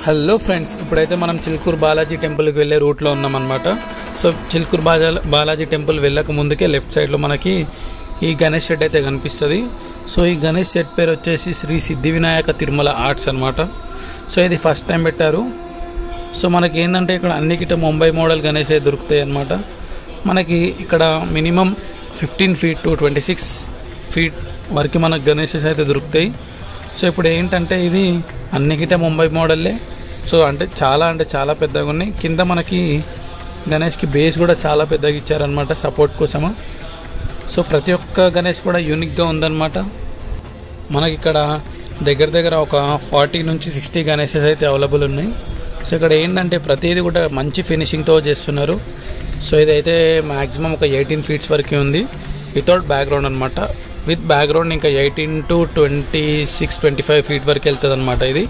Hello friends, ఇప్పుడైతే మనం చిల్కూరు బాలాజీ టెంపుల్కి వెళ్ళే రూట్లో ఉన్నామన్నమాట. సో చిల్కూరు బాలాజీ టెంపుల్ వెళ్ళక ముందుకే లెఫ్ట్ సైడ్లో మనకి ఈ గణేష్ షెడ్ అయితే కనిపిస్తుంది. సో ఈ గణేష్ షెడ్ పేరు వచ్చేసి శ్రీ సిద్ధి వినాయక తిరుమల ఆర్ట్స్ అనమాట. సో ఇది ఫస్ట్ టైం పెట్టారు. సో మనకి ఏంటంటే ఇక్కడ అన్ని గిట్ట ముంబై మోడల్ గణేష్ అయితే దొరుకుతాయి అన్నమాట. మనకి ఇక్కడ మినిమం 15 feet to 26 feet వరకు మనకు గణేషెస్ అయితే దొరుకుతాయి. సో ఇప్పుడు ఏంటంటే ఇది అన్ని గిట్ట ముంబై మోడల్లే. సో అంటే చాలా పెద్దగా ఉన్నాయి. కింద మనకి గణేష్కి బేస్ కూడా చాలా పెద్దగా ఇచ్చారనమాట సపోర్ట్ కోసము. సో ప్రతి ఒక్క గణేష్ కూడా యూనిక్గా ఉందన్నమాట. మనకి ఇక్కడ దగ్గర ఒక 40 నుంచి 60 గణేషెస్ అయితే అవైలబుల్ ఉన్నాయి. సో ఇక్కడ ఏంటంటే ప్రతిదీ కూడా మంచి ఫినిషింగ్తో చేస్తున్నారు. సో ఇదైతే మ్యాక్సిమం ఒక 18 feet వరకు ఉంది వితౌట్ బ్యాక్గ్రౌండ్ అనమాట. విత్ బ్యాక్గ్రౌండ్ ఇంకా 18 to 26-25 feet వరకు వెళ్తుంది అనమాట. ఇది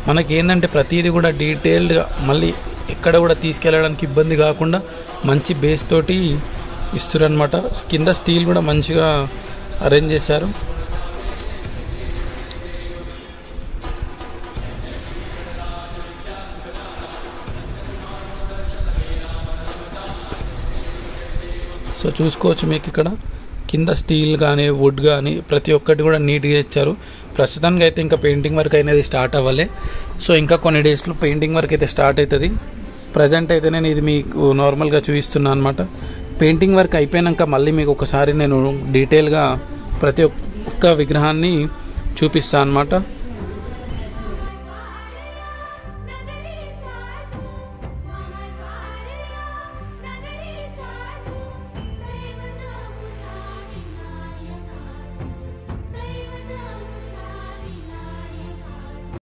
మనకి ఏంటంటే ప్రతిదీ కూడా డీటెయిల్డ్గా మళ్ళీ ఎక్కడ కూడా తీసుకెళ్ళడానికి ఇబ్బంది కాకుండా మంచి బేస్ తోటి ఇస్తారనమాట. కింద స్టీల్ కూడా మంచిగా అరేంజ్ చేశారు. సో చూసుకోవచ్చు మీకు ఇక్కడ కింద స్టీల్ కానీ వుడ్ కానీ ప్రతి ఒక్కటి కూడా నీట్గా ఇచ్చారు. ప్రస్తుతానికి అయితే ఇంకా పెయింటింగ్ వర్క్ అనేది స్టార్ట్ అవ్వాలి. సో ఇంకా కొన్ని డేస్లో పెయింటింగ్ వర్క్ అయితే స్టార్ట్ అవుతుంది. ప్రజెంట్ అయితే నేను ఇది మీకు నార్మల్గా చూపిస్తున్నాను అనమాట. పెయింటింగ్ వర్క్ అయిపోయాక మళ్ళీ మీకు ఒకసారి నేను డీటెయిల్గా ప్రతి ఒక్క విగ్రహాన్ని చూపిస్తాను అనమాట.